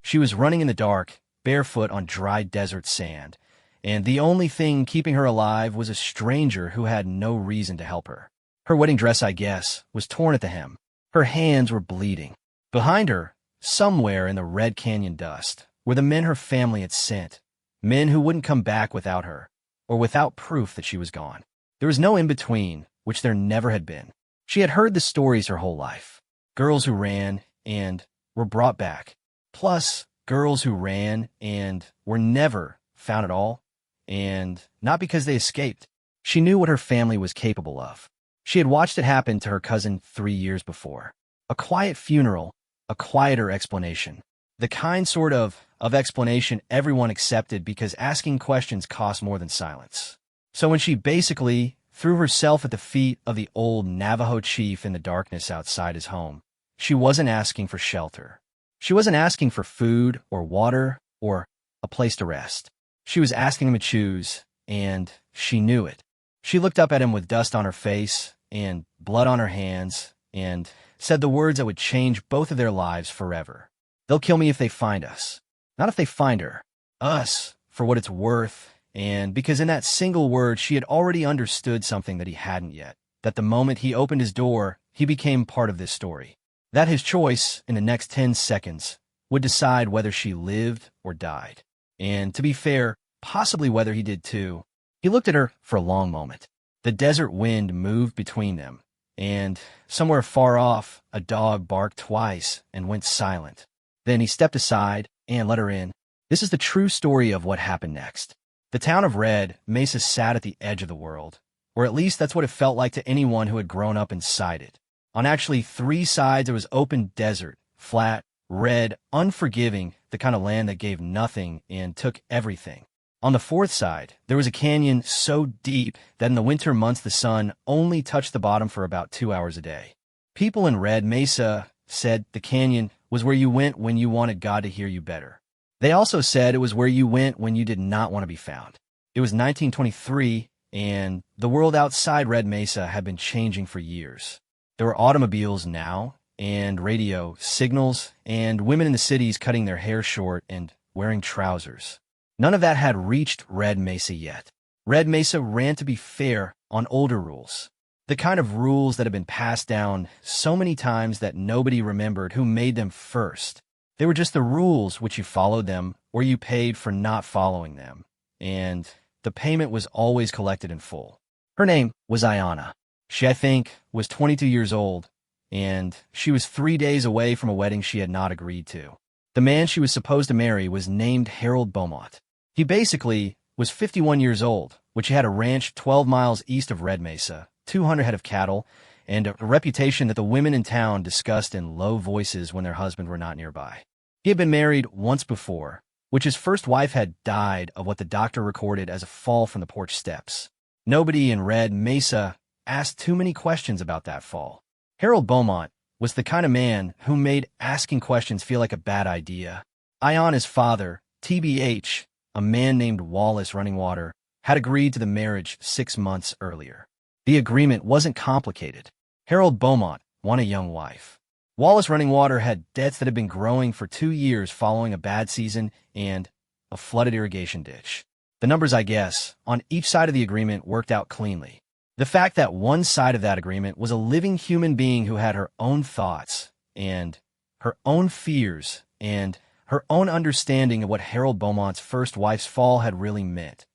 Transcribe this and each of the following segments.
She was running in the dark, barefoot on dry desert sand, and the only thing keeping her alive was a stranger who had no reason to help her. Her wedding dress, I guess, was torn at the hem. Her hands were bleeding. Behind her, somewhere in the Red Canyon dust, were the men her family had sent, men who wouldn't come back without her, or without proof that she was gone. There was no in-between, which there never had been. She had heard the stories her whole life. Girls who ran and were brought back, plus girls who ran and were never found at all, and not because they escaped. She knew what her family was capable of. She had watched it happen to her cousin 3 years before. A quiet funeral, a quieter explanation. The kind sort of explanation everyone accepted because asking questions cost more than silence. So when she basically threw herself at the feet of the old Navajo chief in the darkness outside his home, she wasn't asking for shelter. She wasn't asking for food or water or a place to rest. She was asking him to choose, and she knew it. She looked up at him with dust on her face and blood on her hands and said the words that would change both of their lives forever. They'll kill me if they find us. Not if they find her. Us, for what it's worth, and because in that single word she had already understood something that he hadn't yet, that the moment he opened his door, he became part of this story. That his choice, in the next 10 seconds, would decide whether she lived or died. And to be fair, possibly whether he did too. He looked at her for a long moment. The desert wind moved between them, and somewhere far off, a dog barked twice and went silent. Then he stepped aside and let her in. This is the true story of what happened next. The town of Red Mesa sat at the edge of the world, or at least that's what it felt like to anyone who had grown up inside it. On actually 3 sides, there was open desert, flat, red, unforgiving, the kind of land that gave nothing and took everything. On the 4th side, there was a canyon so deep that in the winter months the sun only touched the bottom for about 2 hours a day. People in Red Mesa said the canyon was where you went when you wanted God to hear you better. They also said it was where you went when you did not want to be found. It was 1923, and the world outside Red Mesa had been changing for years. There were automobiles now, and radio signals, and women in the cities cutting their hair short and wearing trousers. None of that had reached Red Mesa yet. Red Mesa ran, to be fair, on older rules. The kind of rules that had been passed down so many times that nobody remembered who made them first. They were just the rules, which you followed them, or you paid for not following them. And the payment was always collected in full. Her name was Ayanna. She, I think, was 22 years old, and she was 3 days away from a wedding she had not agreed to. The man she was supposed to marry was named Harold Beaumont. He basically was 51 years old, which had a ranch 12 miles east of Red Mesa, 200 head of cattle, and a reputation that the women in town discussed in low voices when their husbands were not nearby. He had been married once before, which his first wife had died of what the doctor recorded as a fall from the porch steps. Nobody in Red Mesa asked too many questions about that fall. Harold Beaumont was the kind of man who made asking questions feel like a bad idea. Ayanna's father, TBH, a man named Wallace Running Water, had agreed to the marriage 6 months earlier. The agreement wasn't complicated. Harold Beaumont wanted a young wife. Wallace Running Water had debts that had been growing for 2 years following a bad season and a flooded irrigation ditch. The numbers, I guess, on each side of the agreement worked out cleanly. The fact that one side of that agreement was a living human being who had her own thoughts and her own fears and her own understanding of what Harold Beaumont's first wife's fall had really meant.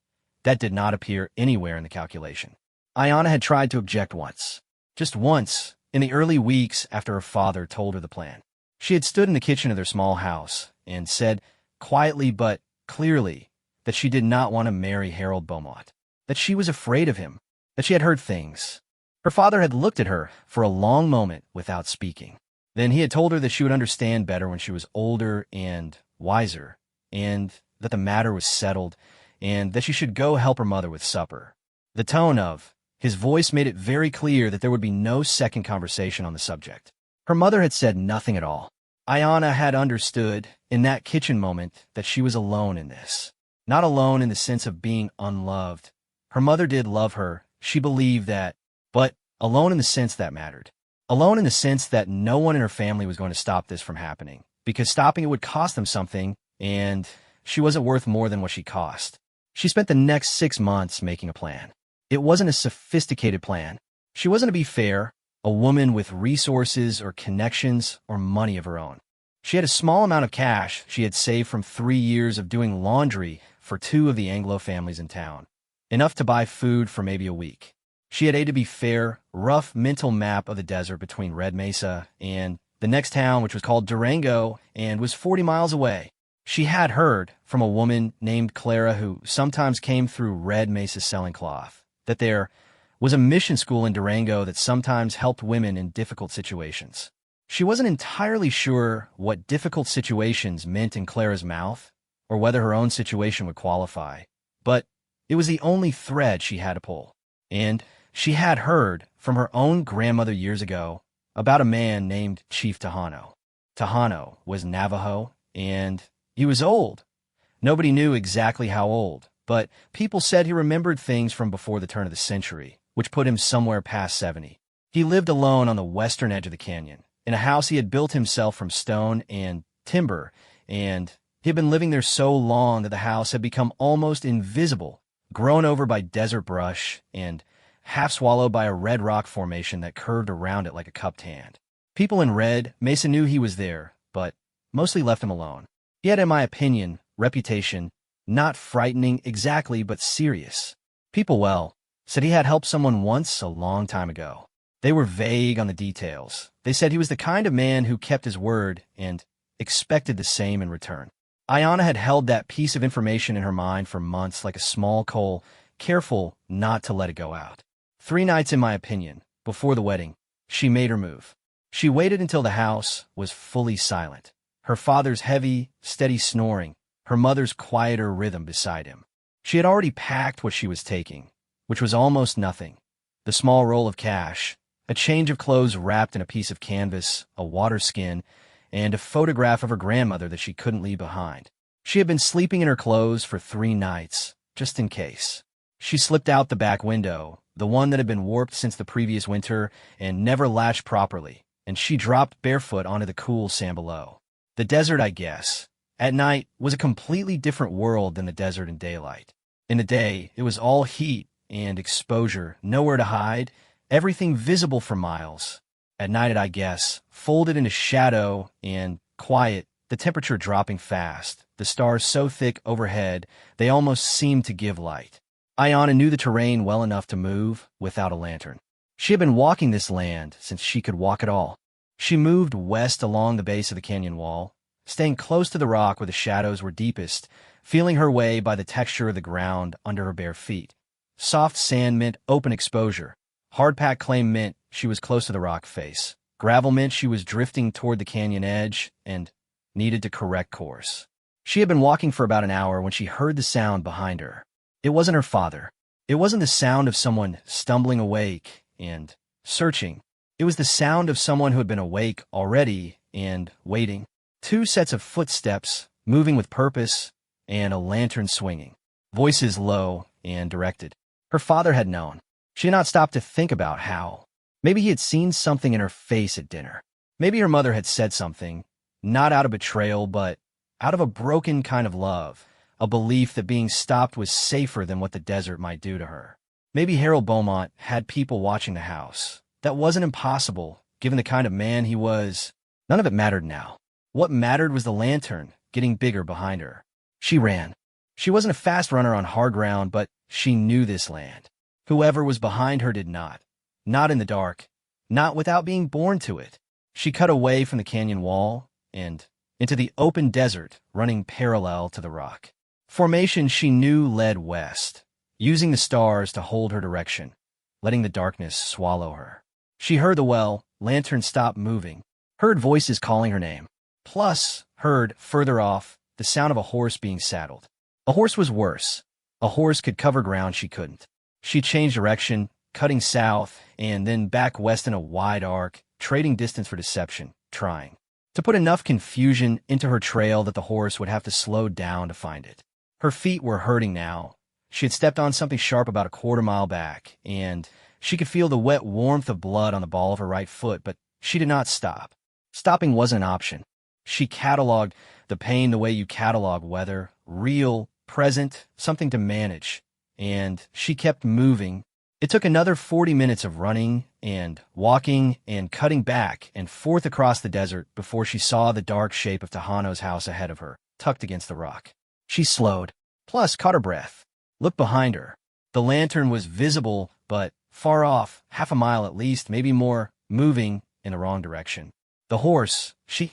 That did not appear anywhere in the calculation. Ayanna had tried to object once. Just once, in the early weeks after her father told her the plan. She had stood in the kitchen of their small house and said, quietly but clearly, that she did not want to marry Harold Beaumont, that she was afraid of him, that she had heard things. Her father had looked at her for a long moment without speaking. Then he had told her that she would understand better when she was older and wiser, and that the matter was settled, and that she should go help her mother with supper. The tone of his voice made it very clear that there would be no second conversation on the subject. Her mother had said nothing at all. Ayanna had understood in that kitchen moment that she was alone in this. Not alone in the sense of being unloved. Her mother did love her. She believed that, but alone in the sense that mattered. Alone in the sense that no one in her family was going to stop this from happening, because stopping it would cost them something, and she wasn't worth more than what she cost. She spent the next 6 months making a plan. It wasn't a sophisticated plan. She wasn't, to be fair, a woman with resources or connections or money of her own. She had a small amount of cash she had saved from 3 years of doing laundry for 2 of the Anglo families in town, enough to buy food for maybe a week. She had a, to be fair, rough mental map of the desert between Red Mesa and the next town, which was called Durango and was 40 miles away. She had heard from a woman named Clara, who sometimes came through Red Mesa selling cloth, that there was a mission school in Durango that sometimes helped women in difficult situations. She wasn't entirely sure what difficult situations meant in Clara's mouth, or whether her own situation would qualify, but it was the only thread she had to pull. And she had heard from her own grandmother years ago about a man named Chief Tejano. Tejano was Navajo, and he was old. Nobody knew exactly how old, but people said he remembered things from before the turn of the century, which put him somewhere past 70. He lived alone on the western edge of the canyon, in a house he had built himself from stone and timber, and he had been living there so long that the house had become almost invisible, grown over by desert brush and half swallowed by a red rock formation that curved around it like a cupped hand. People in Red Mesa knew he was there, but mostly left him alone. He had, in my opinion, reputation, not frightening exactly, but serious. People, well, said he had helped someone once a long time ago. They were vague on the details. They said he was the kind of man who kept his word and expected the same in return. Ayanna had held that piece of information in her mind for months like a small coal, careful not to let it go out. 3 nights, in my opinion, before the wedding, she made her move. She waited until the house was fully silent. Her father's heavy, steady snoring, her mother's quieter rhythm beside him. She had already packed what she was taking, which was almost nothing. The small roll of cash, a change of clothes wrapped in a piece of canvas, a water skin, and a photograph of her grandmother that she couldn't leave behind. She had been sleeping in her clothes for 3 nights, just in case. She slipped out the back window, the one that had been warped since the previous winter and never latched properly, and she dropped barefoot onto the cool sand below. The desert, I guess, at night was a completely different world than the desert in daylight. In the day, it was all heat and exposure, nowhere to hide, everything visible for miles. At night, I guess, folded into shadow and quiet, the temperature dropping fast, the stars so thick overhead they almost seemed to give light. Ayanna knew the terrain well enough to move without a lantern. She had been walking this land since she could walk at all. She moved west along the base of the canyon wall, staying close to the rock where the shadows were deepest, feeling her way by the texture of the ground under her bare feet. Soft sand meant open exposure. Hard-packed clay meant she was close to the rock face. Gravel meant she was drifting toward the canyon edge and needed to correct course. She had been walking for about an hour when she heard the sound behind her. It wasn't her father. It wasn't the sound of someone stumbling awake and searching. It was the sound of someone who had been awake already and waiting. 2 sets of footsteps, moving with purpose, and a lantern swinging. Voices low and directed. Her father had known. She had not stopped to think about how. Maybe he had seen something in her face at dinner. Maybe her mother had said something, not out of betrayal, but out of a broken kind of love, a belief that being stopped was safer than what the desert might do to her. Maybe Harold Beaumont had people watching the house. That wasn't impossible, given the kind of man he was. None of it mattered now. What mattered was the lantern getting bigger behind her. She ran. She wasn't a fast runner on hard ground, but she knew this land. Whoever was behind her did not. Not in the dark. Not without being born to it. She cut away from the canyon wall and into the open desert running parallel to the rock. Formation she knew led west, using the stars to hold her direction, letting the darkness swallow her. She heard the well, lantern stopped moving, heard voices calling her name, plus heard, further off, the sound of a horse being saddled. A horse was worse. A horse could cover ground she couldn't. She changed direction, cutting south, and then back west in a wide arc, trading distance for deception, trying to put enough confusion into her trail that the horse would have to slow down to find it. Her feet were hurting now. She had stepped on something sharp about a quarter-mile back, and she could feel the wet warmth of blood on the ball of her right foot, but she did not stop. Stopping wasn't an option. She cataloged the pain the way you catalog weather, real, present, something to manage. And she kept moving. It took another 40 minutes of running and walking and cutting back and forth across the desert before she saw the dark shape of Tahano's house ahead of her, tucked against the rock. She slowed, plus caught her breath. Looked behind her. The lantern was visible, but far off, half a mile at least, maybe more, moving in the wrong direction. The horse, she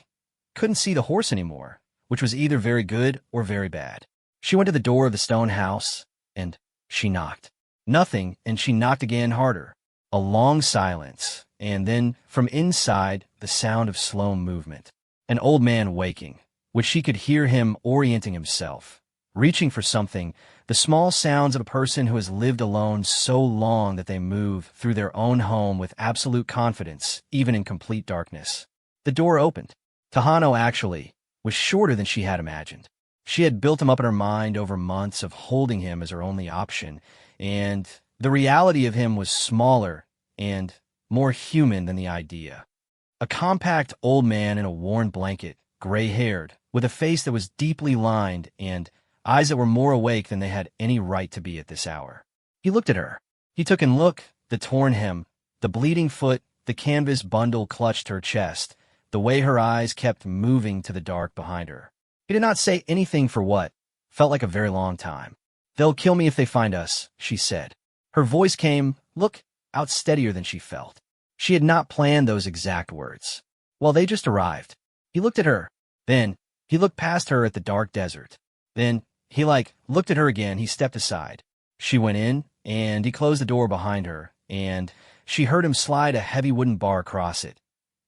couldn't see the horse anymore, which was either very good or very bad. She went to the door of the stone house, and she knocked. Nothing, and she knocked again harder. A long silence, and then, from inside, the sound of slow movement. An old man waking, which she could hear him orienting himself, reaching for something, the small sounds of a person who has lived alone so long that they move through their own home with absolute confidence, even in complete darkness. The door opened. Tahano, actually, was shorter than she had imagined. She had built him up in her mind over months of holding him as her only option, and the reality of him was smaller and more human than the idea. A compact old man in a worn blanket, gray-haired, with a face that was deeply lined and eyes that were more awake than they had any right to be at this hour. He looked at her. He took in look, the torn hem, the bleeding foot, the canvas bundle clutched her chest, the way her eyes kept moving to the dark behind her. He did not say anything for what felt like a very long time. "They'll kill me if they find us," she said. Her voice came, out steadier than she felt. She had not planned those exact words. Well, they just arrived. He looked at her. Then, he looked past her at the dark desert. Then, he looked at her again. He stepped aside. She went in, and he closed the door behind her, and she heard him slide a heavy wooden bar across it.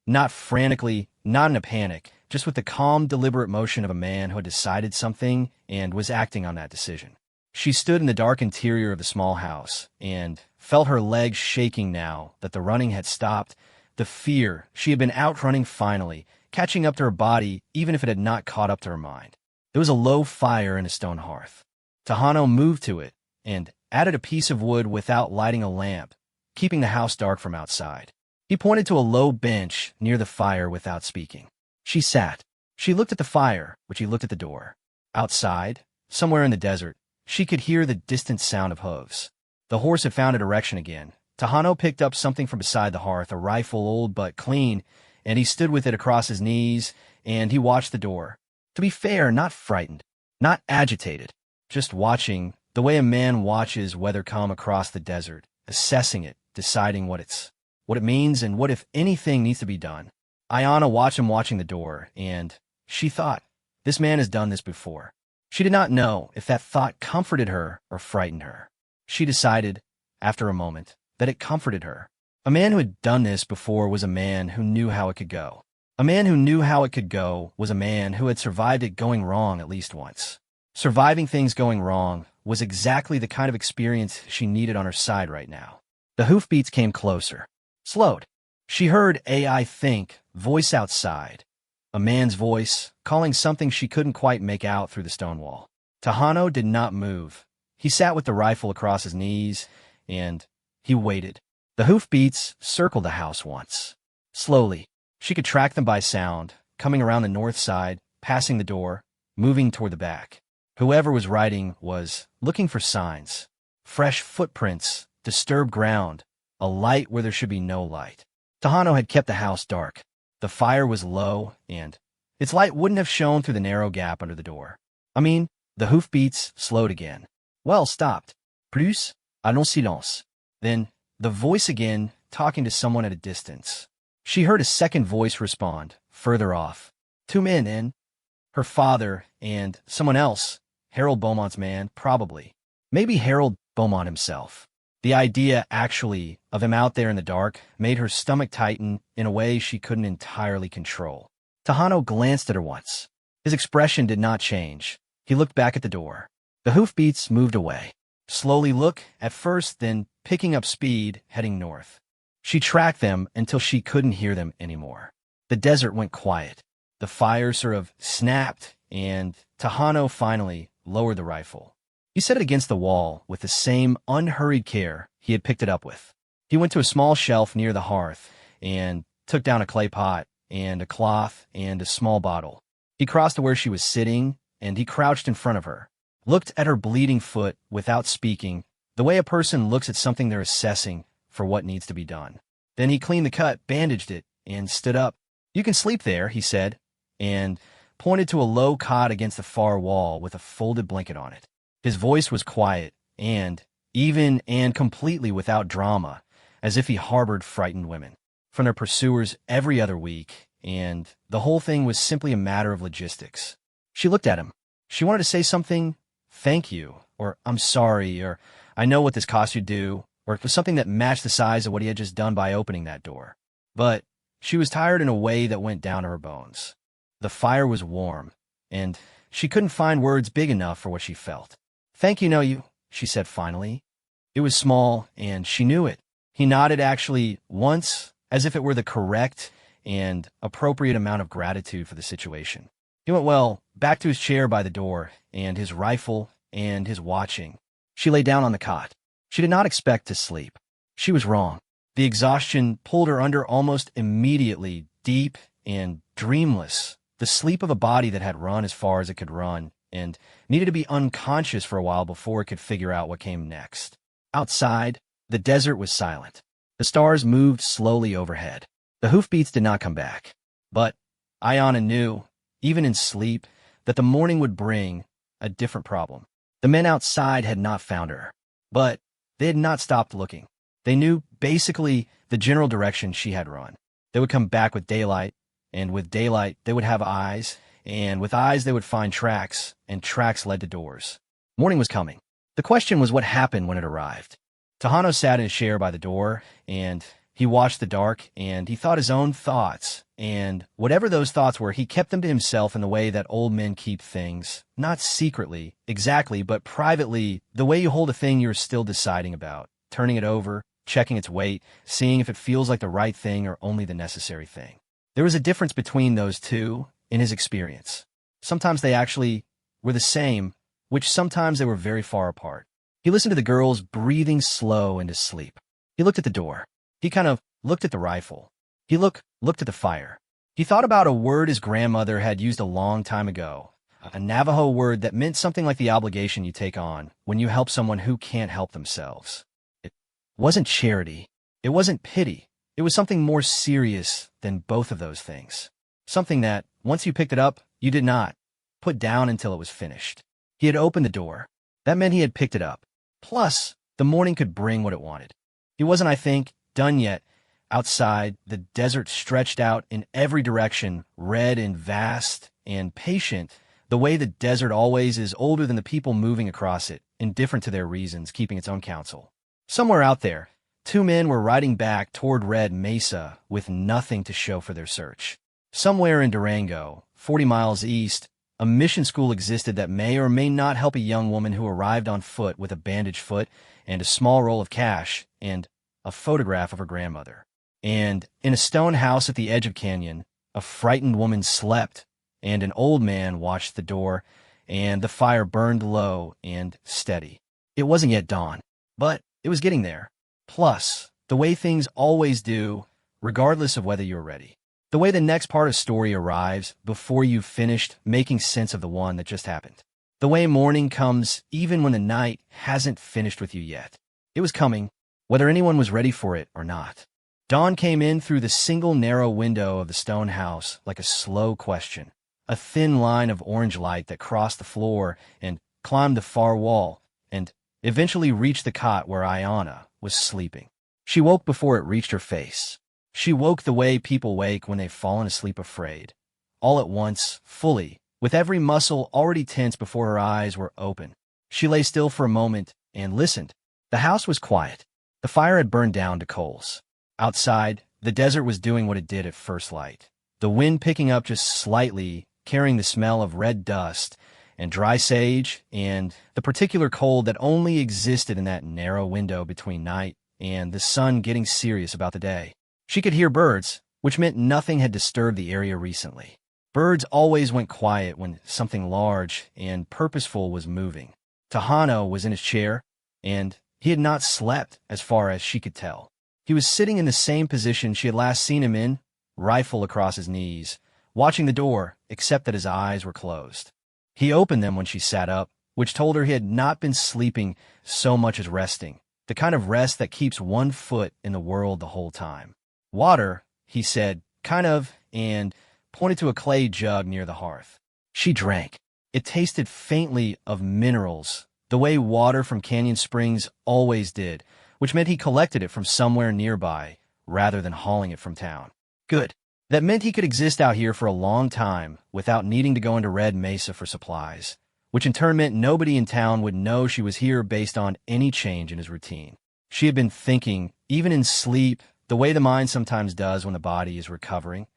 Not frantically, not in a panic, just with the calm, deliberate motion of a man who had decided something and was acting on that decision. She stood in the dark interior of the small house and felt her legs shaking now that the running had stopped. The fear, she had been outrunning finally, catching up to her body even if it had not caught up to her mind. There was a low fire in a stone hearth. Tahano moved to it and added a piece of wood without lighting a lamp, keeping the house dark from outside. He pointed to a low bench near the fire without speaking. She sat. She looked at the fire, which he looked at the door. Outside, somewhere in the desert, she could hear the distant sound of hooves. The horse had found a direction again. Tahano picked up something from beside the hearth, a rifle old but clean, and he stood with it across his knees, and he watched the door. To be fair, not frightened, not agitated, just watching, the way a man watches weather come across the desert, assessing it, deciding what it means and what, if anything, needs to be done. Ayana watched him watching the door, and she thought, this man has done this before. She did not know if that thought comforted her or frightened her. She decided, after a moment, that it comforted her. A man who had done this before was a man who knew how it could go. A man who knew how it could go was a man who had survived it going wrong at least once. Surviving things going wrong was exactly the kind of experience she needed on her side right now. The hoofbeats came closer, slowed. She heard AI think, voice outside. A man's voice, calling something she couldn't quite make out through the stone wall. Tahano did not move. He sat with the rifle across his knees, and he waited. The hoofbeats circled the house once. Slowly, she could track them by sound, coming around the north side, passing the door, moving toward the back. Whoever was riding was looking for signs. Fresh footprints, disturbed ground, a light where there should be no light. Tahano had kept the house dark. The fire was low, and its light wouldn't have shone through the narrow gap under the door. The hoofbeats slowed again. Well, stopped. Plus, allons silence. Then, the voice again, talking to someone at a distance. She heard a second voice respond, further off. 2 men in. Her father and someone else. Harold Beaumont's man, probably. Maybe Harold Beaumont himself. The idea, actually, of him out there in the dark made her stomach tighten in a way she couldn't entirely control. Tahano glanced at her once. His expression did not change. He looked back at the door. The hoofbeats moved away. Slowly at first, then picking up speed, heading north. She tracked them until she couldn't hear them anymore. The desert went quiet. The fire sort of snapped, and Tahano finally lowered the rifle. He set it against the wall with the same unhurried care he had picked it up with. He went to a small shelf near the hearth and took down a clay pot and a cloth and a small bottle. He crossed to where she was sitting, and he crouched in front of her, looked at her bleeding foot without speaking, the way a person looks at something they're assessing for what needs to be done. Then he cleaned the cut, bandaged it, and stood up. "You can sleep there," he said, and pointed to a low cot against the far wall with a folded blanket on it. His voice was quiet and even and completely without drama, as if he harbored frightened women from their pursuers every other week, and the whole thing was simply a matter of logistics. She looked at him. She wanted to say something, "Thank you," or "I'm sorry," or "I know what this cost you do," or it was something that matched the size of what he had just done by opening that door. But she was tired in a way that went down to her bones. The fire was warm, and she couldn't find words big enough for what she felt. "Thank you, she said finally. It was small, and she knew it. He nodded actually once, as if it were the correct and appropriate amount of gratitude for the situation. He went, back to his chair by the door, and his rifle, and his watching. She lay down on the cot. She did not expect to sleep. She was wrong. The exhaustion pulled her under almost immediately, deep and dreamless, the sleep of a body that had run as far as it could run, and needed to be unconscious for a while before it could figure out what came next. Outside, the desert was silent. The stars moved slowly overhead. The hoofbeats did not come back. But Ayana knew, even in sleep, that the morning would bring a different problem. The men outside had not found her, but they had not stopped looking. They knew basically the general direction she had run. They would come back with daylight, and with daylight they would have eyes, and with eyes they would find tracks, and tracks led to doors. Morning was coming. The question was what happened when it arrived. Tahano sat in his chair by the door, and he watched the dark, and he thought his own thoughts, and whatever those thoughts were, he kept them to himself in the way that old men keep things, not secretly, exactly, but privately, the way you hold a thing you're still deciding about, turning it over, checking its weight, seeing if it feels like the right thing or only the necessary thing. There was a difference between those two in his experience. Sometimes they actually were the same, which sometimes they were very far apart. He listened to the girls breathing slow into sleep. He looked at the door. He kind of looked at the rifle. He looked at the fire. He thought about a word his grandmother had used a long time ago, a Navajo word that meant something like the obligation you take on when you help someone who can't help themselves. It wasn't charity. It wasn't pity. It was something more serious than both of those things. Something that, once you picked it up, you did not put down until it was finished. He had opened the door. That meant he had picked it up. Plus, the morning could bring what it wanted. He wasn't, I think, done yet. Outside, the desert stretched out in every direction, red and vast and patient, the way the desert always is, older than the people moving across it, indifferent to their reasons, keeping its own counsel. Somewhere out there, two men were riding back toward Red Mesa with nothing to show for their search. Somewhere in Durango, 40 miles east, a mission school existed that may or may not help a young woman who arrived on foot with a bandaged foot and a small roll of cash and a photograph of her grandmother. And in a stone house at the edge of canyon, a frightened woman slept, and an old man watched the door, and the fire burned low and steady. It wasn't yet dawn, but it was getting there. Plus, the way things always do, regardless of whether you're ready. The way the next part of story arrives before you've finished making sense of the one that just happened. The way morning comes even when the night hasn't finished with you yet. It was coming, whether anyone was ready for it or not. Dawn came in through the single narrow window of the stone house like a slow question, a thin line of orange light that crossed the floor and climbed the far wall and eventually reached the cot where Ayana was sleeping. She woke before it reached her face. She woke the way people wake when they've fallen asleep afraid, all at once, fully, with every muscle already tense before her eyes were open. She lay still for a moment and listened. The house was quiet. The fire had burned down to coals. Outside, the desert was doing what it did at first light. The wind picking up just slightly, carrying the smell of red dust and dry sage and the particular cold that only existed in that narrow window between night and the sun getting serious about the day. She could hear birds, which meant nothing had disturbed the area recently. Birds always went quiet when something large and purposeful was moving. Tahano was in his chair, and he had not slept as far as she could tell. He was sitting in the same position she had last seen him in, rifle across his knees, watching the door, except that his eyes were closed. He opened them when she sat up, which told her he had not been sleeping so much as resting, the kind of rest that keeps one foot in the world the whole time. Water, he said, kind of, and pointed to a clay jug near the hearth. She drank. It tasted faintly of minerals, the way water from canyon springs always did, which meant he collected it from somewhere nearby, rather than hauling it from town. Good. That meant he could exist out here for a long time without needing to go into Red Mesa for supplies, which in turn meant nobody in town would know she was here based on any change in his routine. She had been thinking, even in sleep, the way the mind sometimes does when the body is recovering,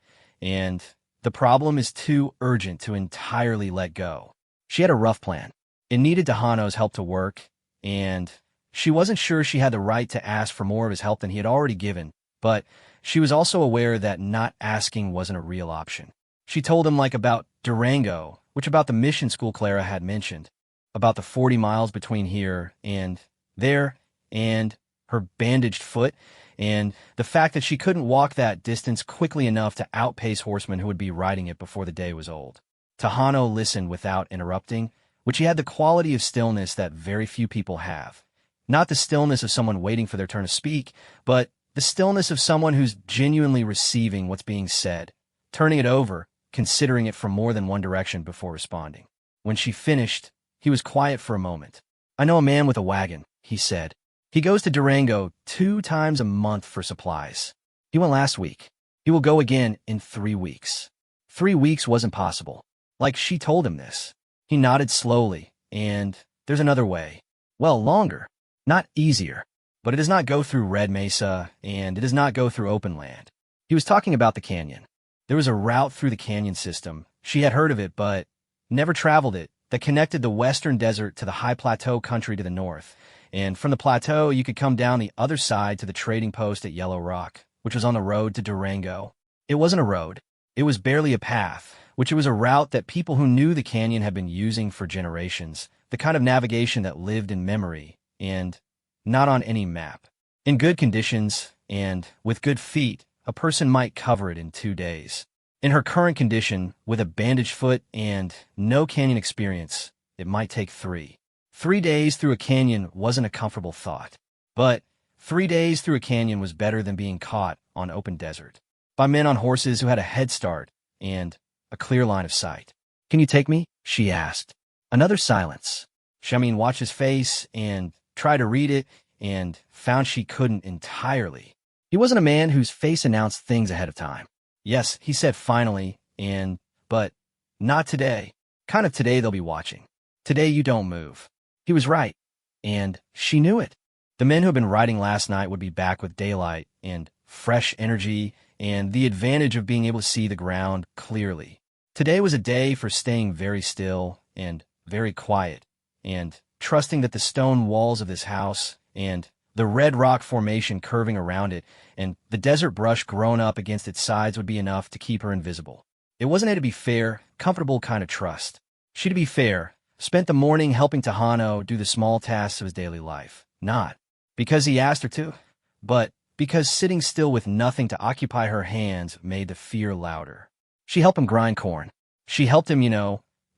and the problem is too urgent to entirely let go. She had a rough plan. It needed Tahano's help to work, and she wasn't sure she had the right to ask for more of his help than he had already given, but she was also aware that not asking wasn't a real option. She told him about Durango, which about the mission school Clara had mentioned, about the 40 miles between here and there, and her bandaged foot, and the fact that she couldn't walk that distance quickly enough to outpace horsemen who would be riding it before the day was old. Tahano listened without interrupting, which he had the quality of stillness that very few people have. Not the stillness of someone waiting for their turn to speak, but the stillness of someone who's genuinely receiving what's being said, turning it over, considering it from more than one direction before responding. When she finished, he was quiet for a moment. "I know a man with a wagon," he said. "He goes to Durango 2 times a month for supplies. He went last week. He will go again in 3 weeks. 3 weeks wasn't possible. She told him this. He nodded slowly, and there's another way. Well, longer. Not easier. But it does not go through Red Mesa, and it does not go through open land." He was talking about the canyon. There was a route through the canyon system. She had heard of it, but never traveled it, that connected the western desert to the high plateau country to the north. And from the plateau, you could come down the other side to the trading post at Yellow Rock, which was on the road to Durango. It wasn't a road. It was barely a path, which it was a route that people who knew the canyon had been using for generations, the kind of navigation that lived in memory, and not on any map. In good conditions, and with good feet, a person might cover it in 2 days. In her current condition, with a bandaged foot and no canyon experience, it might take 3. 3 days through a canyon wasn't a comfortable thought. But 3 days through a canyon was better than being caught on open desert by men on horses who had a head start and a clear line of sight. "Can you take me?" she asked. Another silence. Shamin watched his face and tried to read it, and found she couldn't entirely. He wasn't a man whose face announced things ahead of time. "Yes," he said finally, but not today. Kind of today they'll be watching. Today you don't move. He was right, and she knew it. The men who had been riding last night would be back with daylight and fresh energy and the advantage of being able to see the ground clearly. Today was a day for staying very still and very quiet, and trusting that the stone walls of this house and the red rock formation curving around it and the desert brush grown up against its sides would be enough to keep her invisible. It wasn't a to be fair, comfortable kind of trust. She, to be fair, spent the morning helping Tahano do the small tasks of his daily life. Not because he asked her to, but because sitting still with nothing to occupy her hands made the fear louder. She helped him grind corn. She helped him,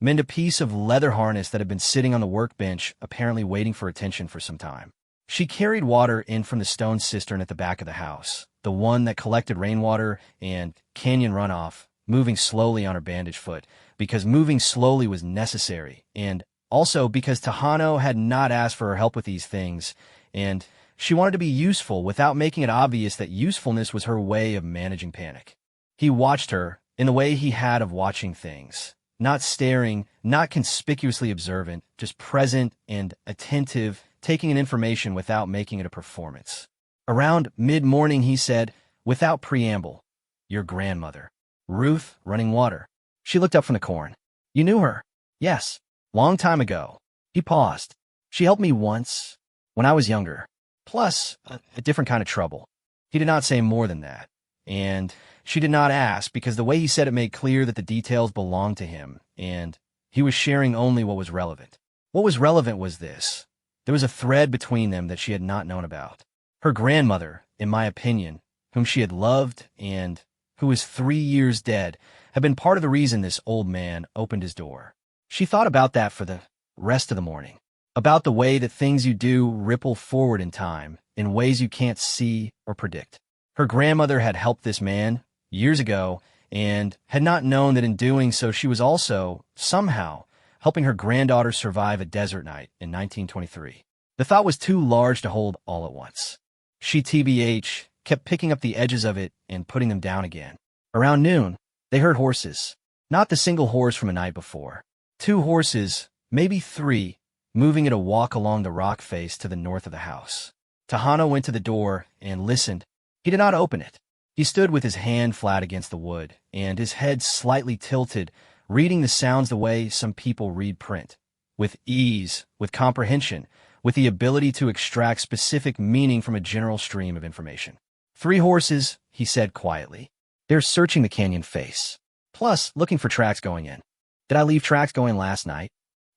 mend a piece of leather harness that had been sitting on the workbench, apparently waiting for attention for some time. She carried water in from the stone cistern at the back of the house, the one that collected rainwater and canyon runoff, moving slowly on her bandaged foot, because moving slowly was necessary, and also because Tahano had not asked for her help with these things, and she wanted to be useful without making it obvious that usefulness was her way of managing panic. He watched her in the way he had of watching things. Not staring, not conspicuously observant, just present and attentive, taking in information without making it a performance. Around mid-morning, he said, without preamble, "Your grandmother, Ruth, running water." She looked up from the corn. "You knew her?" "Yes, long time ago." He paused. "She helped me once, when I was younger. Plus, a different kind of trouble." He did not say more than that, and she did not ask, because the way he said it made clear that the details belonged to him, and he was sharing only what was relevant. What was relevant was this. There was a thread between them that she had not known about. Her grandmother, in my opinion, whom she had loved and who was 3 years dead, had been part of the reason this old man opened his door. She thought about that for the rest of the morning, about the way that things you do ripple forward in time in ways you can't see or predict. Her grandmother had helped this man years ago and had not known that in doing so she was also, somehow, helping her granddaughter survive a desert night in 1923. The thought was too large to hold all at once. She TBH kept picking up the edges of it and putting them down again. Around noon, they heard horses. Not the single horse from a night before. 2 horses, maybe 3, moving at a walk along the rock face to the north of the house. Tahano went to the door and listened. He did not open it. He stood with his hand flat against the wood and his head slightly tilted, reading the sounds the way some people read print. With ease, with comprehension, with the ability to extract specific meaning from a general stream of information. 3 horses, he said quietly. They're searching the canyon face. Plus, looking for tracks going in. Did I leave tracks going last night?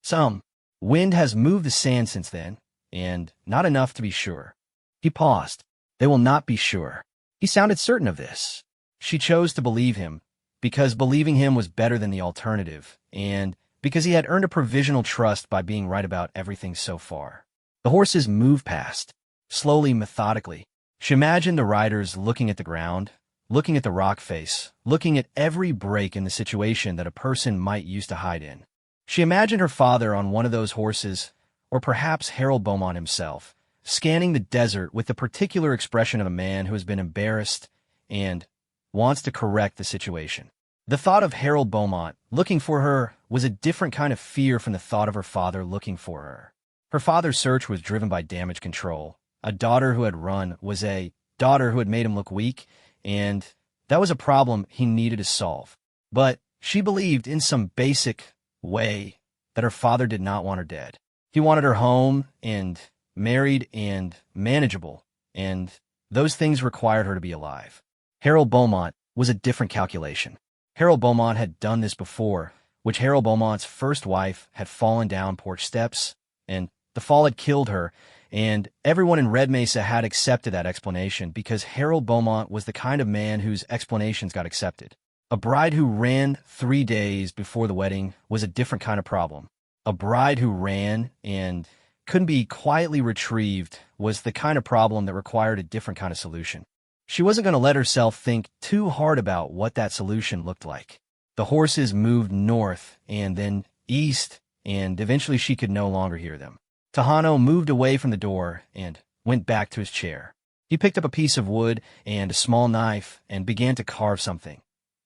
Some. Wind has moved the sand since then, and not enough to be sure. He paused. They will not be sure. He sounded certain of this. She chose to believe him, because believing him was better than the alternative, and because he had earned a provisional trust by being right about everything so far. The horses moved past, slowly, methodically. She imagined the riders looking at the ground, looking at the rock face, looking at every break in the situation that a person might use to hide in. She imagined her father on one of those horses, or perhaps Harold Beaumont himself, scanning the desert with the particular expression of a man who has been embarrassed and wants to correct the situation. The thought of Harold Beaumont looking for her was a different kind of fear from the thought of her father looking for her. Her father's search was driven by damage control. A daughter who had run was a daughter who had made him look weak, and that was a problem he needed to solve. But she believed in some basic way that her father did not want her dead. He wanted her home and married and manageable, and those things required her to be alive. Harold Beaumont was a different calculation. Harold Beaumont had done this before, which Harold Beaumont's first wife had fallen down porch steps, and the fall had killed her, and everyone in Red Mesa had accepted that explanation because Harold Beaumont was the kind of man whose explanations got accepted. A bride who ran 3 days before the wedding was a different kind of problem. A bride who ran and couldn't be quietly retrieved was the kind of problem that required a different kind of solution. She wasn't going to let herself think too hard about what that solution looked like. The horses moved north and then east, and eventually she could no longer hear them. Tahano moved away from the door and went back to his chair. He picked up a piece of wood and a small knife and began to carve something.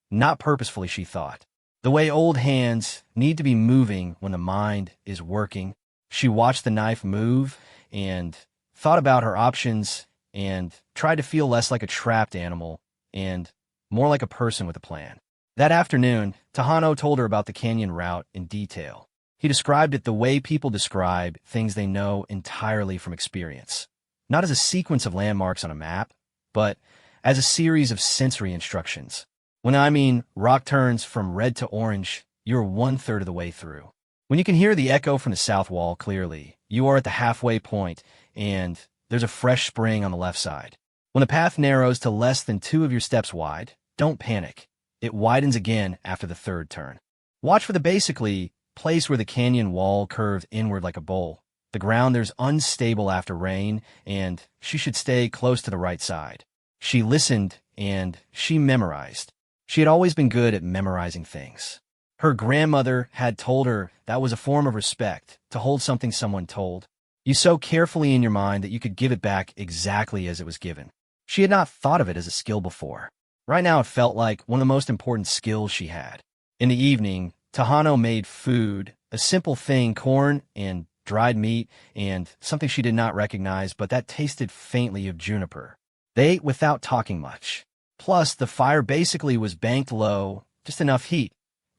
Not purposefully, she thought. The way old hands need to be moving when the mind is working. She watched the knife move and thought about her options and tried to feel less like a trapped animal and more like a person with a plan. That afternoon, Tahano told her about the canyon route in detail. He described it the way people describe things they know entirely from experience. Not as a sequence of landmarks on a map, but as a series of sensory instructions. When I mean rock turns from red to orange, you're 1/3 of the way through. When you can hear the echo from the south wall clearly, you are at the halfway point, and there's a fresh spring on the left side. When the path narrows to less than 2 of your steps wide, don't panic. It widens again after the 3rd turn. Watch for the basically place where the canyon wall curves inward like a bowl. The ground there's unstable after rain, and she should stay close to the right side. She listened, and she memorized. She had always been good at memorizing things. Her grandmother had told her that was a form of respect, to hold something someone told you so carefully in your mind that you could give it back exactly as it was given. She had not thought of it as a skill before. Right now it felt like one of the most important skills she had. In the evening, Tahano made food, a simple thing, corn and dried meat, and something she did not recognize, but that tasted faintly of juniper. They ate without talking much. Plus, the fire basically was banked low, just enough heat.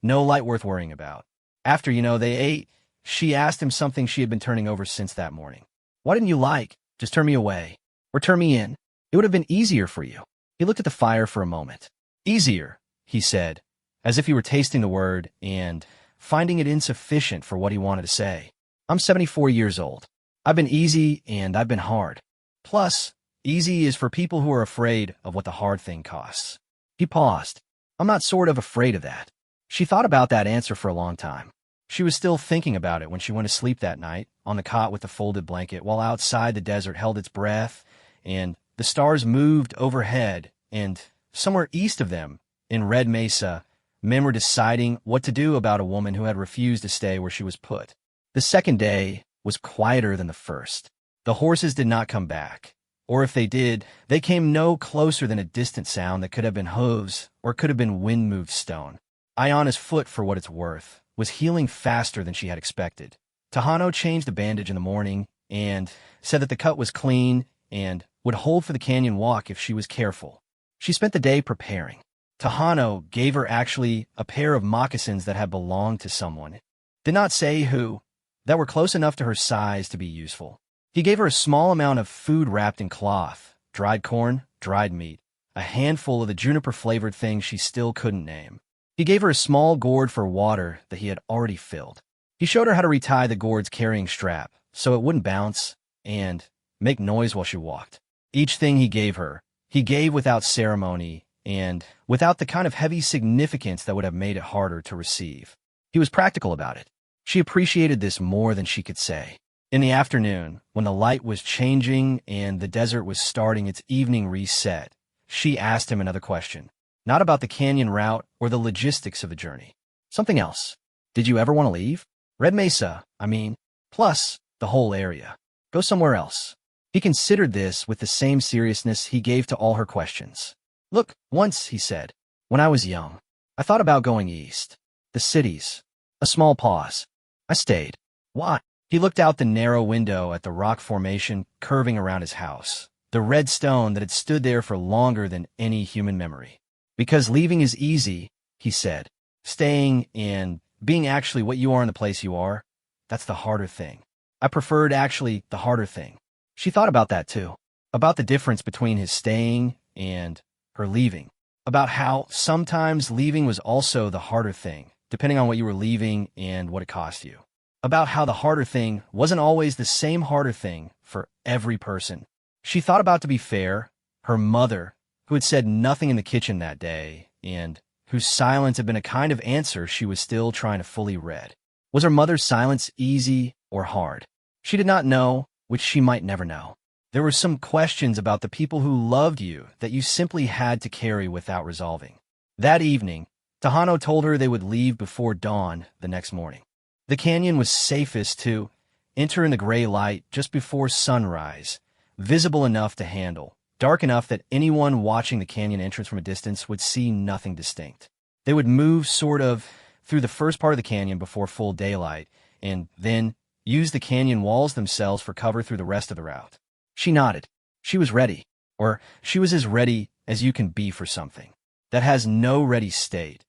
No light worth worrying about. After, they ate, she asked him something she had been turning over since that morning. Why didn't you just turn me away? Or turn me in? It would have been easier for you. He looked at the fire for a moment. Easier, he said, as if he were tasting the word and finding it insufficient for what he wanted to say. I'm 74 years old. I've been easy and I've been hard. Plus, easy is for people who are afraid of what the hard thing costs. He paused. I'm not sort of afraid of that. She thought about that answer for a long time. She was still thinking about it when she went to sleep that night, on the cot with the folded blanket, while outside the desert held its breath, and the stars moved overhead, and somewhere east of them, in Red Mesa, men were deciding what to do about a woman who had refused to stay where she was put. The second day was quieter than the first. The horses did not come back, or if they did, they came no closer than a distant sound that could have been hooves or could have been wind-moved stone. Ayana's foot, for what it's worth, was healing faster than she had expected. Tejano changed the bandage in the morning and said that the cut was clean and would hold for the canyon walk if she was careful. She spent the day preparing. Tejano gave her actually a pair of moccasins that had belonged to someone. Did not say who, that were close enough to her size to be useful. He gave her a small amount of food wrapped in cloth, dried corn, dried meat, a handful of the juniper-flavored things she still couldn't name. He gave her a small gourd for water that he had already filled. He showed her how to retie the gourd's carrying strap so it wouldn't bounce and make noise while she walked. Each thing he gave her, he gave without ceremony and without the kind of heavy significance that would have made it harder to receive. He was practical about it. She appreciated this more than she could say. In the afternoon, when the light was changing and the desert was starting its evening reset, she asked him another question. Not about the canyon route or the logistics of the journey. Something else. Did you ever want to leave? Red Mesa, I mean. Plus, the whole area. Go somewhere else. He considered this with the same seriousness he gave to all her questions. Look, once, he said, when I was young, I thought about going east. The cities. A small pause. I stayed. Why? He looked out the narrow window at the rock formation curving around his house, the red stone that had stood there for longer than any human memory. Because leaving is easy, he said. Staying and being actually what you are in the place you are, that's the harder thing. I preferred actually the harder thing. She thought about that too, about the difference between his staying and her leaving, about how sometimes leaving was also the harder thing, depending on what you were leaving and what it cost you. About how the harder thing wasn't always the same harder thing for every person. She thought about, to be fair, her mother, who had said nothing in the kitchen that day, and whose silence had been a kind of answer she was still trying to fully read. Was her mother's silence easy or hard? She did not know, which she might never know. There were some questions about the people who loved you that you simply had to carry without resolving. That evening, Tejano told her they would leave before dawn the next morning. The canyon was safest to enter in the gray light just before sunrise, visible enough to handle, dark enough that anyone watching the canyon entrance from a distance would see nothing distinct. They would move sort of through the first part of the canyon before full daylight, and then use the canyon walls themselves for cover through the rest of the route. She nodded. She was ready, or she was as ready as you can be for something that has no ready state,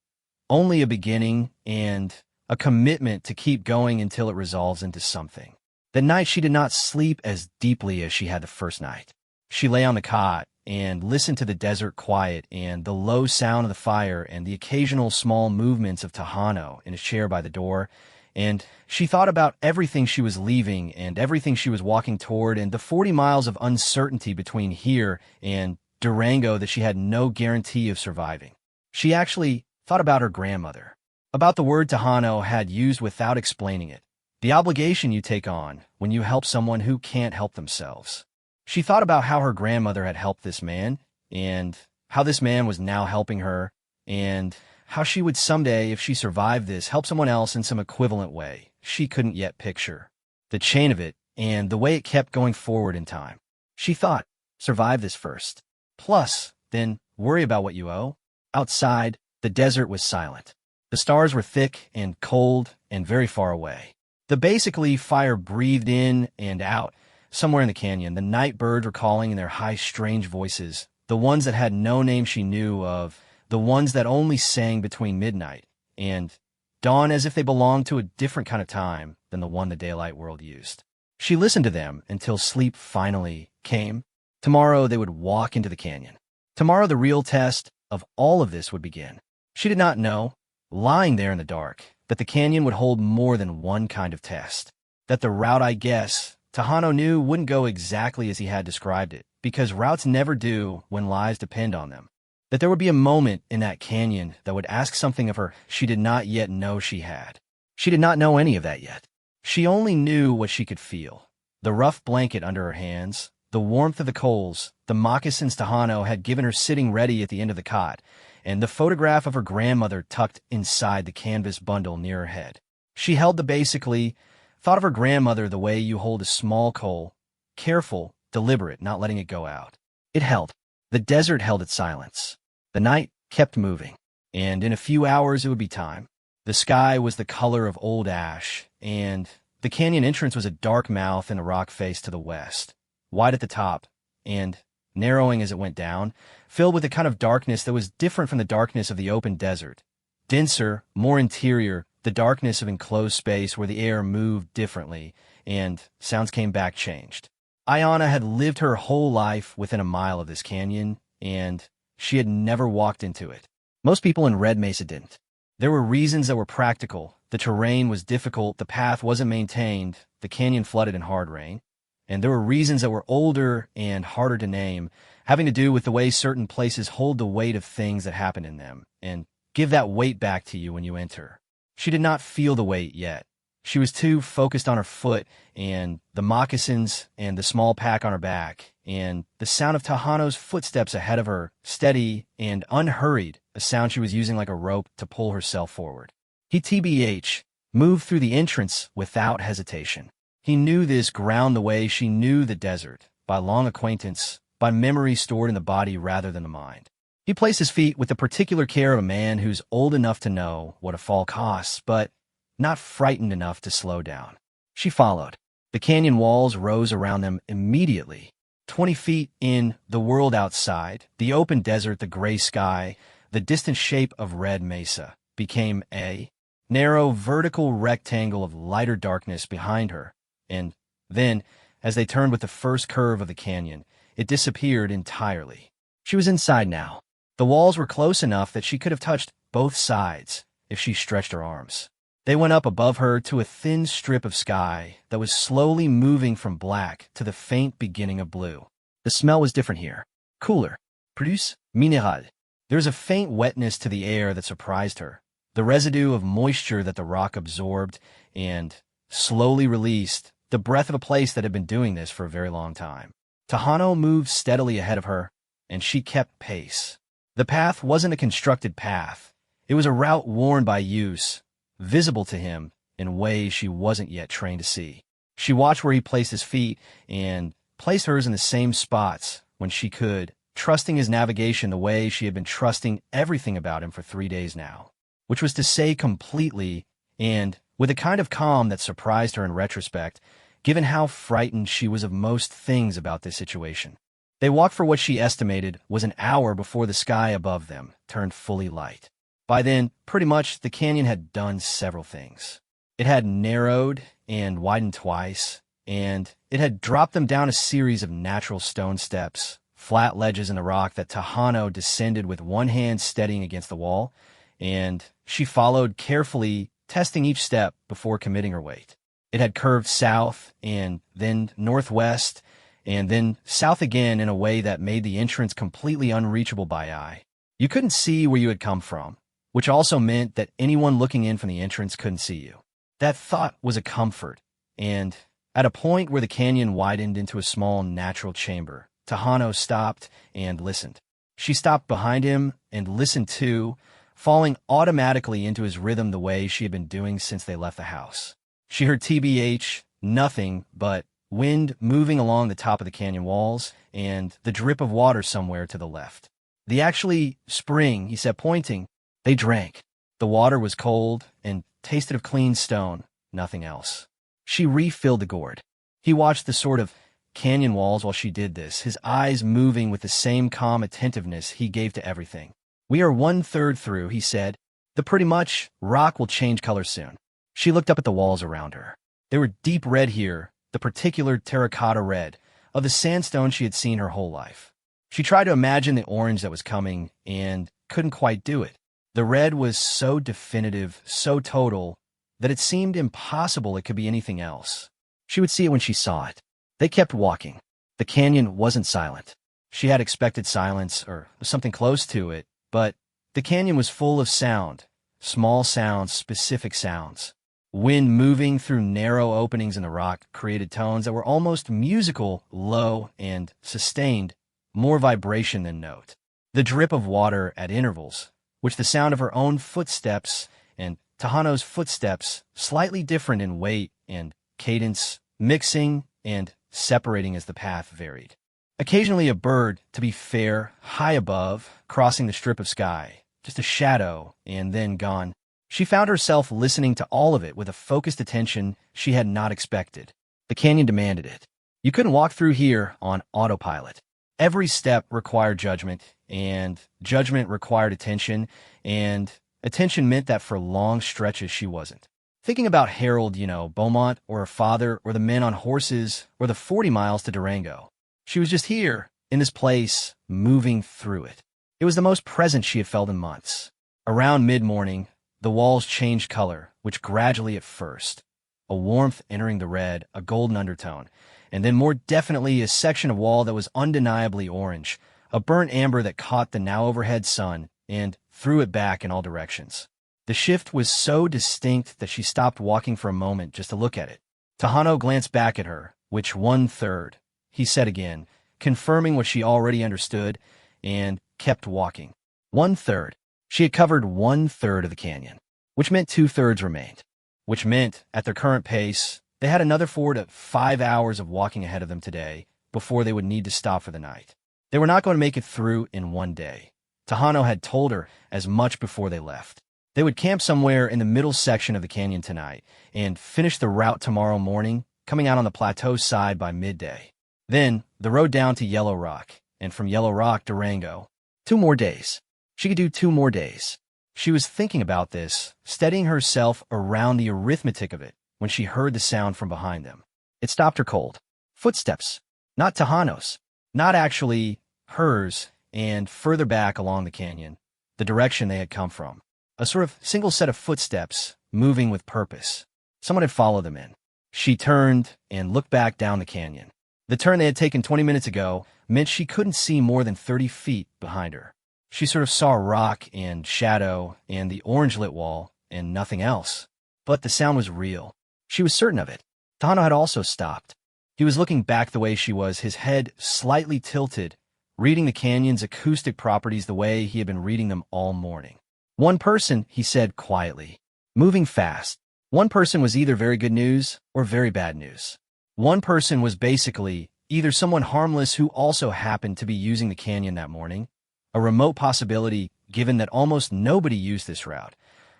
only a beginning and a commitment to keep going until it resolves into something. That night she did not sleep as deeply as she had the first night. She lay on the cot and listened to the desert quiet and the low sound of the fire and the occasional small movements of Tejano in his chair by the door, and she thought about everything she was leaving and everything she was walking toward and the 40 miles of uncertainty between here and Durango that she had no guarantee of surviving. She actually thought about her grandmother, about the word Tejano had used without explaining it, the obligation you take on when you help someone who can't help themselves. She thought about how her grandmother had helped this man, and how this man was now helping her, and how she would someday, if she survived this, help someone else in some equivalent way she couldn't yet picture. The chain of it, and the way it kept going forward in time. She thought, survive this first. Plus, then worry about what you owe. Outside, the desert was silent. The stars were thick and cold and very far away. The basically fire breathed in and out. Somewhere in the canyon, the night birds were calling in their high, strange voices, the ones that had no name she knew of, the ones that only sang between midnight and dawn as if they belonged to a different kind of time than the one the daylight world used. She listened to them until sleep finally came. Tomorrow they would walk into the canyon. Tomorrow the real test of all of this would begin. She did not know, lying there in the dark, that the canyon would hold more than one kind of test. That the route, I guess, Tejano knew wouldn't go exactly as he had described it, because routes never do when lives depend on them. that there would be a moment in that canyon that would ask something of her she did not yet know she had. She did not know any of that yet. She only knew what she could feel. The rough blanket under her hands, the warmth of the coals, the moccasins Tejano had given her sitting ready at the end of the cot, and the photograph of her grandmother tucked inside the canvas bundle near her head. She held the basically, thought of her grandmother the way you hold a small coal, careful, deliberate, not letting it go out. It held. The desert held its silence. The night kept moving, and in a few hours it would be time. The sky was the color of old ash, and the canyon entrance was a dark mouth and a rock face to the west, wide at the top, and narrowing as it went down, filled with a kind of darkness that was different from the darkness of the open desert. Denser, more interior, the darkness of enclosed space where the air moved differently, and sounds came back changed. Ayanna had lived her whole life within a mile of this canyon, and she had never walked into it. Most people in Red Mesa didn't. There were reasons that were practical. The terrain was difficult, the path wasn't maintained, the canyon flooded in hard rain. And there were reasons that were older and harder to name, having to do with the way certain places hold the weight of things that happen in them, and give that weight back to you when you enter. She did not feel the weight yet. She was too focused on her foot, and the moccasins, and the small pack on her back, and the sound of Tejano's footsteps ahead of her, steady and unhurried, a sound she was using like a rope to pull herself forward. He TBH, moved through the entrance without hesitation. He knew this ground the way she knew the desert, by long acquaintance, by memory stored in the body rather than the mind. He placed his feet with the particular care of a man who's old enough to know what a fall costs, but not frightened enough to slow down. She followed. The canyon walls rose around them immediately. 20 feet in, the world outside, the open desert, the gray sky, the distant shape of Red Mesa, became a narrow vertical rectangle of lighter darkness behind her. And then, as they turned with the first curve of the canyon, it disappeared entirely. She was inside now. The walls were close enough that she could have touched both sides if she stretched her arms. They went up above her to a thin strip of sky that was slowly moving from black to the faint beginning of blue. The smell was different here. Cooler. Plus minéral. There was a faint wetness to the air that surprised her. The residue of moisture that the rock absorbed and slowly released, the breath of a place that had been doing this for a very long time. Tejano moved steadily ahead of her, and she kept pace. The path wasn't a constructed path. It was a route worn by use, visible to him in ways she wasn't yet trained to see. She watched where he placed his feet and placed hers in the same spots when she could, trusting his navigation the way she had been trusting everything about him for 3 days now, which was to say completely and with a kind of calm that surprised her in retrospect, given how frightened she was of most things about this situation. They walked for what she estimated was an hour before the sky above them turned fully light. By then, pretty much, the canyon had done several things. It had narrowed and widened twice, and it had dropped them down a series of natural stone steps, flat ledges in the rock that Tejano descended with one hand steadying against the wall, and she followed carefully, testing each step before committing her weight. It had curved south, and then northwest, and then south again in a way that made the entrance completely unreachable by eye. You couldn't see where you had come from, which also meant that anyone looking in from the entrance couldn't see you. That thought was a comfort, and at a point where the canyon widened into a small natural chamber, Tejano stopped and listened. She stopped behind him and listened too, falling automatically into his rhythm the way she had been doing since they left the house. She heard TBH, nothing but wind moving along the top of the canyon walls and the drip of water somewhere to the left. The actually spring, he said, pointing. They drank. The water was cold and tasted of clean stone, nothing else. She refilled the gourd. He watched the sort of canyon walls while she did this, his eyes moving with the same calm attentiveness he gave to everything. We are 1/3 through, he said. The pretty much rock will change color soon. She looked up at the walls around her. They were deep red here, the particular terracotta red of the sandstone she had seen her whole life. She tried to imagine the orange that was coming and couldn't quite do it. The red was so definitive, so total, that it seemed impossible it could be anything else. She would see it when she saw it. They kept walking. The canyon wasn't silent. She had expected silence, or something close to it, but the canyon was full of sound, small sounds, specific sounds. Wind moving through narrow openings in the rock created tones that were almost musical, low, and sustained, more vibration than note. The drip of water at intervals, which the sound of her own footsteps and Tahano's footsteps, slightly different in weight and cadence, mixing and separating as the path varied. Occasionally a bird, to be fair, high above, crossing the strip of sky, just a shadow, and then gone. She found herself listening to all of it with a focused attention she had not expected. The canyon demanded it. You couldn't walk through here on autopilot. Every step required judgment, and judgment required attention, and attention meant that for long stretches she wasn't. Thinking about Harold, Beaumont, or her father, or the men on horses, or the 40 miles to Durango. She was just here, in this place, moving through it. It was the most present she had felt in months. Around mid-morning, the walls changed color, which gradually at first, a warmth entering the red, a golden undertone, and then more definitely a section of wall that was undeniably orange, a burnt amber that caught the now overhead sun and threw it back in all directions. The shift was so distinct that she stopped walking for a moment just to look at it. Tahano glanced back at her, which 1/3, he said again, confirming what she already understood, and kept walking. 1/3. She had covered 1/3 of the canyon, which meant 2/3 remained, which meant, at their current pace, they had another 4 to 5 hours of walking ahead of them today before they would need to stop for the night. They were not going to make it through in one day. Tahano had told her as much before they left. They would camp somewhere in the middle section of the canyon tonight and finish the route tomorrow morning, coming out on the plateau side by midday. Then, the road down to Yellow Rock, and from Yellow Rock, Durango. 2 more days. She could do 2 more days. She was thinking about this, steadying herself around the arithmetic of it, when she heard the sound from behind them. It stopped her cold. Footsteps. Not Tahano's. Not actually hers, and further back along the canyon, the direction they had come from. A sort of single set of footsteps, moving with purpose. Someone had followed them in. She turned and looked back down the canyon. The turn they had taken 20 minutes ago meant she couldn't see more than 30 feet behind her. She sort of saw rock and shadow and the orange-lit wall and nothing else. But the sound was real. She was certain of it. Tahano had also stopped. He was looking back the way she was, his head slightly tilted, reading the canyon's acoustic properties the way he had been reading them all morning. One person, he said quietly, moving fast. One person was either very good news or very bad news. One person was basically either someone harmless who also happened to be using the canyon that morning, a remote possibility given that almost nobody used this route,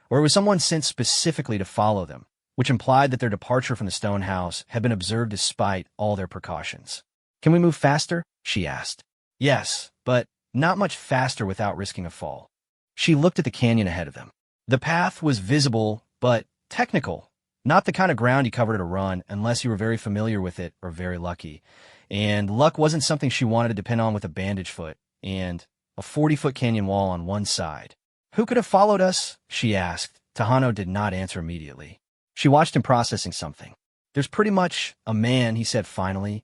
or it was someone sent specifically to follow them, which implied that their departure from the stone house had been observed despite all their precautions. Can we move faster? She asked. Yes, but not much faster without risking a fall. She looked at the canyon ahead of them. The path was visible, but technical, not the kind of ground you covered at a run unless you were very familiar with it or very lucky. And luck wasn't something she wanted to depend on with a bandage foot, and a 40-foot canyon wall on one side. Who could have followed us? She asked. Tahano did not answer immediately. She watched him processing something. There's pretty much a man, he said finally,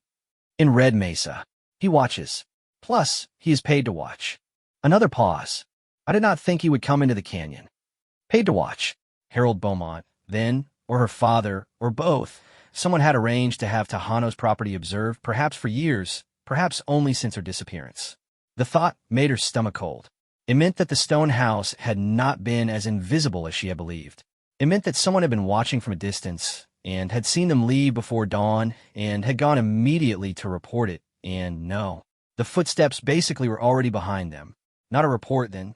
in Red Mesa. He watches. Plus, he is paid to watch. Another pause. I did not think he would come into the canyon. Paid to watch. Harold Beaumont, then, or her father, or both. Someone had arranged to have Tahano's property observed, perhaps for years, perhaps only since her disappearance. The thought made her stomach cold. It meant that the stone house had not been as invisible as she had believed. It meant that someone had been watching from a distance, and had seen them leave before dawn, and had gone immediately to report it, and no. The footsteps basically were already behind them. Not a report, then.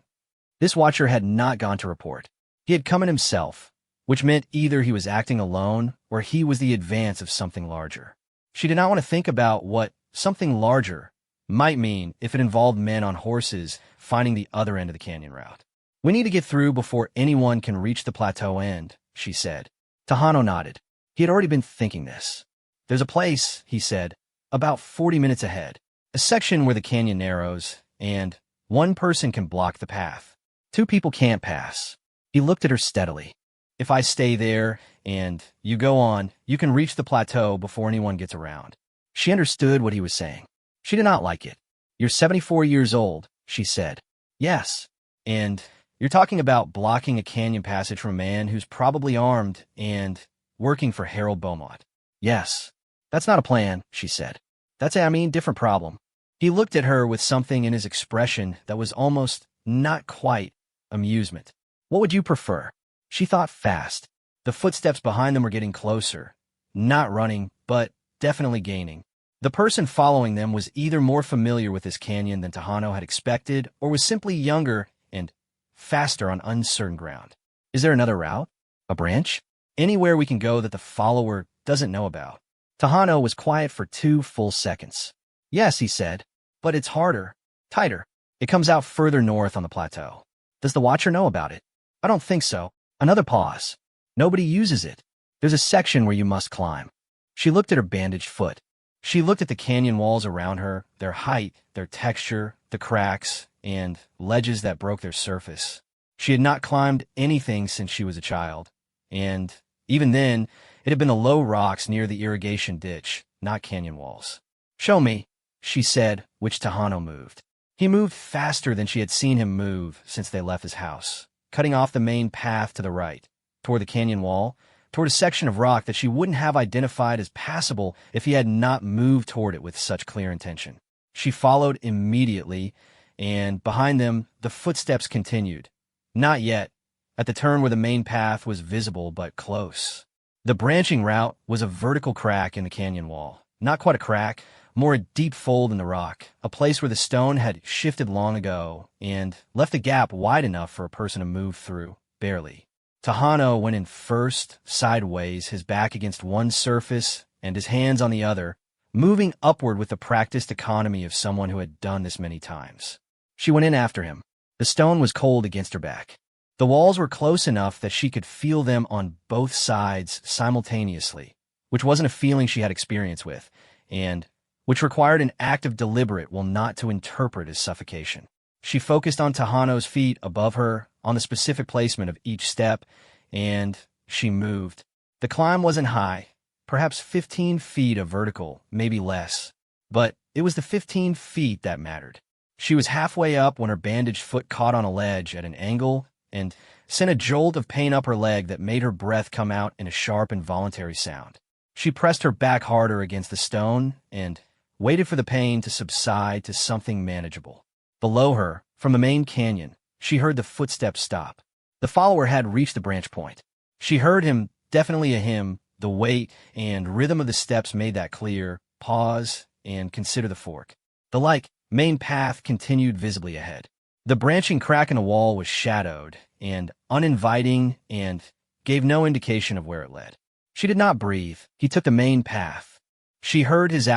This watcher had not gone to report. He had come in himself, which meant either he was acting alone, or he was the advance of something larger. She did not want to think about what something larger might mean if it involved men on horses finding the other end of the canyon route. We need to get through before anyone can reach the plateau end, she said. Tahano nodded. He had already been thinking this. There's a place, he said, about 40 minutes ahead, a section where the canyon narrows, and one person can block the path. 2 people can't pass. He looked at her steadily. If I stay there, and you go on, you can reach the plateau before anyone gets around. She understood what he was saying. She did not like it. You're 74 years old, she said. Yes. And you're talking about blocking a canyon passage from a man who's probably armed and working for Harold Beaumont. Yes. That's not a plan, she said. Different problem. He looked at her with something in his expression that was almost not quite amusement. What would you prefer? She thought fast. The footsteps behind them were getting closer. Not running, but definitely gaining. The person following them was either more familiar with this canyon than Tejano had expected, or was simply younger and faster on uncertain ground. Is there another route? A branch? Anywhere we can go that the follower doesn't know about? Tejano was quiet for 2 full seconds. Yes, he said, but it's harder, tighter. It comes out further north on the plateau. Does the watcher know about it? I don't think so. Another pause. Nobody uses it. There's a section where you must climb. She looked at her bandaged foot. She looked at the canyon walls around her, their height, their texture, the cracks, and ledges that broke their surface. She had not climbed anything since she was a child, and even then, it had been the low rocks near the irrigation ditch, not canyon walls. Show me, she said, which Tejano moved. He moved faster than she had seen him move since they left his house, cutting off the main path to the right, toward the canyon wall, toward a section of rock that she wouldn't have identified as passable if he had not moved toward it with such clear intention. She followed immediately, and behind them, the footsteps continued. Not yet, at the turn where the main path was visible but close. The branching route was a vertical crack in the canyon wall. Not quite a crack, more a deep fold in the rock, a place where the stone had shifted long ago and left a gap wide enough for a person to move through, barely. Tejano went in first, sideways, his back against one surface and his hands on the other, moving upward with the practiced economy of someone who had done this many times. She went in after him. The stone was cold against her back. The walls were close enough that she could feel them on both sides simultaneously, which wasn't a feeling she had experience with, and which required an act of deliberate while not to interpret as suffocation. She focused on Tejano's feet above her, on the specific placement of each step, and she moved. The climb wasn't high, perhaps 15 feet of vertical, maybe less, but it was the 15 feet that mattered. She was halfway up when her bandaged foot caught on a ledge at an angle and sent a jolt of pain up her leg that made her breath come out in a sharp, involuntary sound. She pressed her back harder against the stone and waited for the pain to subside to something manageable. Below her, from the main canyon, she heard the footsteps stop. The follower had reached the branch point. She heard him, definitely a him, the weight and rhythm of the steps made that clear. Pause and consider the fork. The main path continued visibly ahead. The branching crack in the wall was shadowed and uninviting and gave no indication of where it led. She did not breathe. He took the main path. She heard his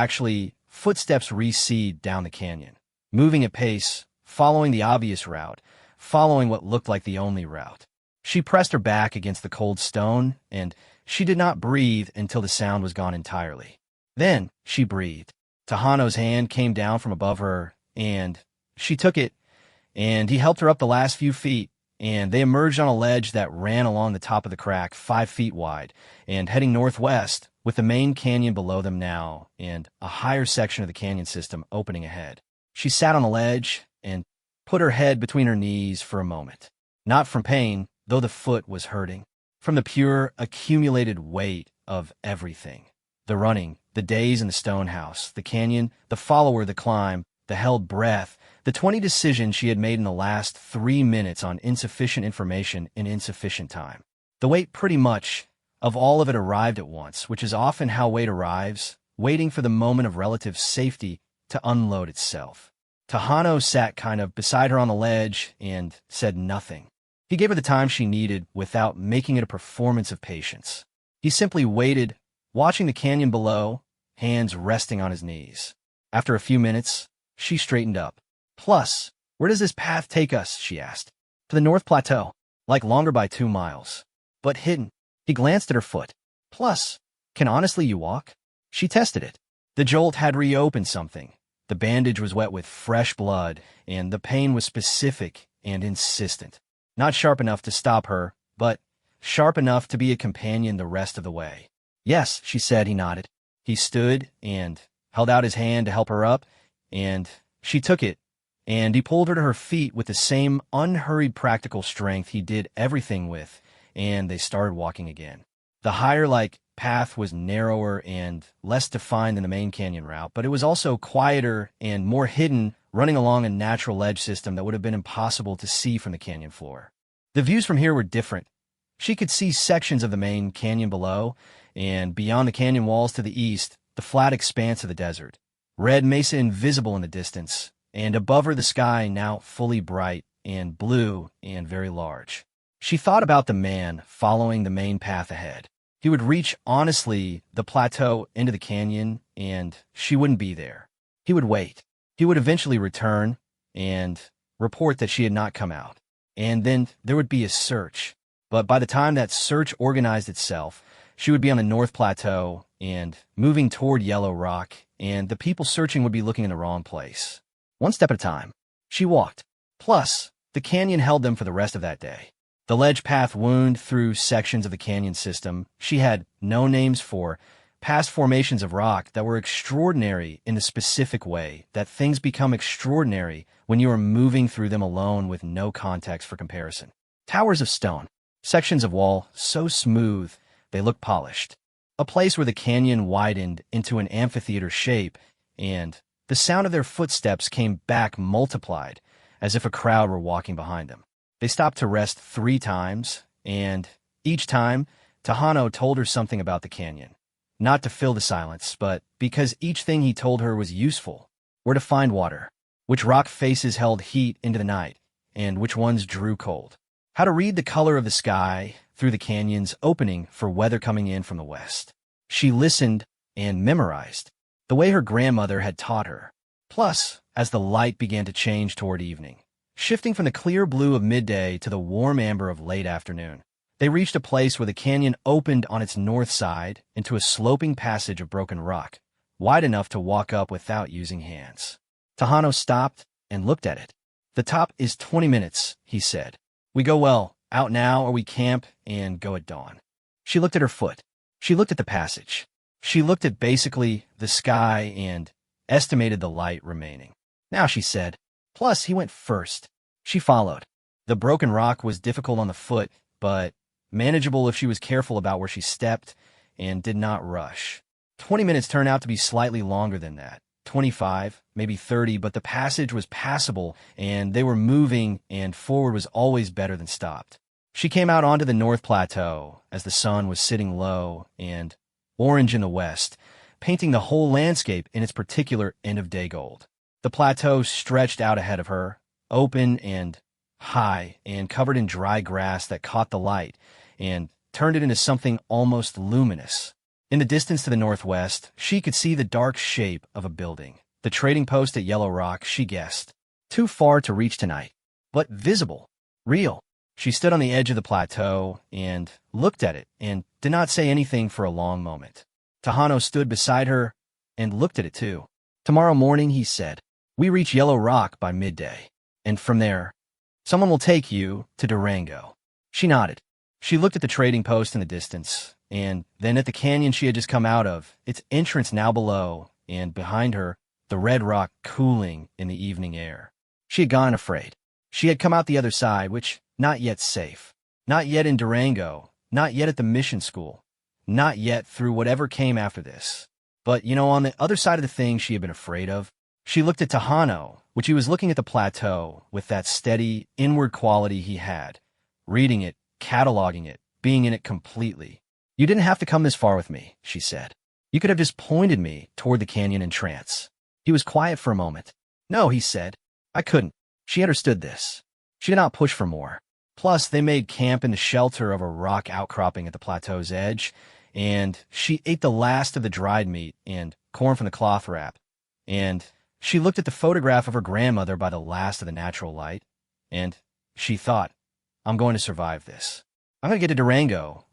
footsteps recede down the canyon, moving at pace, following the obvious route, following what looked like the only route. She pressed her back against the cold stone, and she did not breathe until the sound was gone entirely. Then she breathed. Tejano's hand came down from above her, and she took it, and he helped her up the last few feet, and they emerged on a ledge that ran along the top of the crack 5 feet wide, and heading northwest, with the main canyon below them now, and a higher section of the canyon system opening ahead. She sat on the ledge and put her head between her knees for a moment. Not from pain, though the foot was hurting. From the pure, accumulated weight of everything. The running, the days in the stone house, the canyon, the follower, the climb, the held breath, the 20 decisions she had made in the last 3 minutes on insufficient information in insufficient time. The weight pretty much of all of it arrived at once, which is often how weight arrives, waiting for the moment of relative safety to unload itself. Tejano sat kind of beside her on the ledge and said nothing. He gave her the time she needed without making it a performance of patience. He simply waited, watching the canyon below, hands resting on his knees. After a few minutes, she straightened up. Plus, where does this path take us? She asked. To the North Plateau, longer by 2 miles. But hidden. He glanced at her foot. Plus, can honestly you walk? She tested it. The jolt had reopened something. The bandage was wet with fresh blood, and the pain was specific and insistent. Not sharp enough to stop her, but sharp enough to be a companion the rest of the way. Yes, she said. He nodded. He stood and held out his hand to help her up, and She took it, and he pulled her to her feet with the same unhurried practical strength he did everything with, and they started walking again. The higher, path was narrower and less defined than the main canyon route, but it was also quieter and more hidden, running along a natural ledge system that would have been impossible to see from the canyon floor. The views from here were different. She could see sections of the main canyon below, and beyond the canyon walls to the east, the flat expanse of the desert. Red Mesa invisible in the distance, and above her the sky now fully bright and blue and very large. She thought about the man following the main path ahead. He would reach, honestly, the plateau into the canyon, and she wouldn't be there. He would wait. He would eventually return and report that she had not come out. And then there would be a search. But by the time that search organized itself, she would be on the North Plateau and moving toward Yellow Rock, and the people searching would be looking in the wrong place. One step at a time. She walked. Plus, the canyon held them for the rest of that day. The ledge path wound through sections of the canyon system she had no names for, past formations of rock that were extraordinary in the specific way that things become extraordinary when you are moving through them alone with no context for comparison. Towers of stone, sections of wall so smooth they looked polished. A place where the canyon widened into an amphitheater shape, and the sound of their footsteps came back multiplied, as if a crowd were walking behind them. They stopped to rest 3 times, and each time, Tejano told her something about the canyon. Not to fill the silence, but because each thing he told her was useful. Where to find water, which rock faces held heat into the night, and which ones drew cold. How to read the color of the sky through the canyon's opening for weather coming in from the west. She listened and memorized, the way her grandmother had taught her. Plus, as the light began to change toward evening, shifting from the clear blue of midday to the warm amber of late afternoon, they reached a place where the canyon opened on its north side into a sloping passage of broken rock, wide enough to walk up without using hands. Tejano stopped and looked at it. The top is 20 minutes, he said. We go out now or we camp and go at dawn. She looked at her foot. She looked at the passage. She looked at basically the sky and estimated the light remaining. Now, she said. Plus, he went first. She followed. The broken rock was difficult on the foot, but manageable if she was careful about where she stepped and did not rush. 20 minutes turned out to be slightly longer than that. 25, maybe 30, but the passage was passable, and they were moving, and forward was always better than stopped. She came out onto the North Plateau as the sun was sitting low and orange in the west, painting the whole landscape in its particular end-of-day gold. The plateau stretched out ahead of her, open and high and covered in dry grass that caught the light and turned it into something almost luminous. In the distance to the northwest, she could see the dark shape of a building. The trading post at Yellow Rock, she guessed. Too far to reach tonight, but visible, real. She stood on the edge of the plateau and looked at it and did not say anything for a long moment. Tejano stood beside her and looked at it too. Tomorrow morning, he said, we reach Yellow Rock by midday, and from there, someone will take you to Durango. She nodded. She looked at the trading post in the distance, and then at the canyon she had just come out of, its entrance now below, and behind her, the red rock cooling in the evening air. She had gone afraid. She had come out the other side, which, not yet safe. Not yet in Durango. Not yet at the mission school. Not yet through whatever came after this. But, on the other side of the thing she had been afraid of, she looked at Tejano, which he was looking at the plateau with that steady, inward quality he had, reading it, cataloging it, being in it completely. You didn't have to come this far with me, she said. You could have just pointed me toward the canyon in trance. He was quiet for a moment. No, he said. I couldn't. She understood this. She did not push for more. Plus, they made camp in the shelter of a rock outcropping at the plateau's edge, and she ate the last of the dried meat and corn from the cloth wrap, and she looked at the photograph of her grandmother by the last of the natural light, and she thought, I'm going to survive this. I'm going to get to Durango,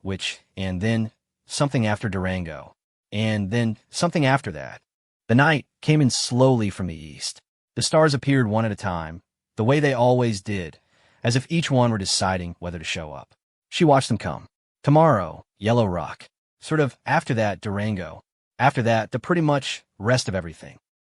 and then something after Durango, and then something after that. The night came in slowly from the east. The stars appeared one at a time, the way they always did, as if each one were deciding whether to show up. She watched them come. Tomorrow, Yellow Rock. Sort of after that, Durango. After that, the pretty much rest of everything.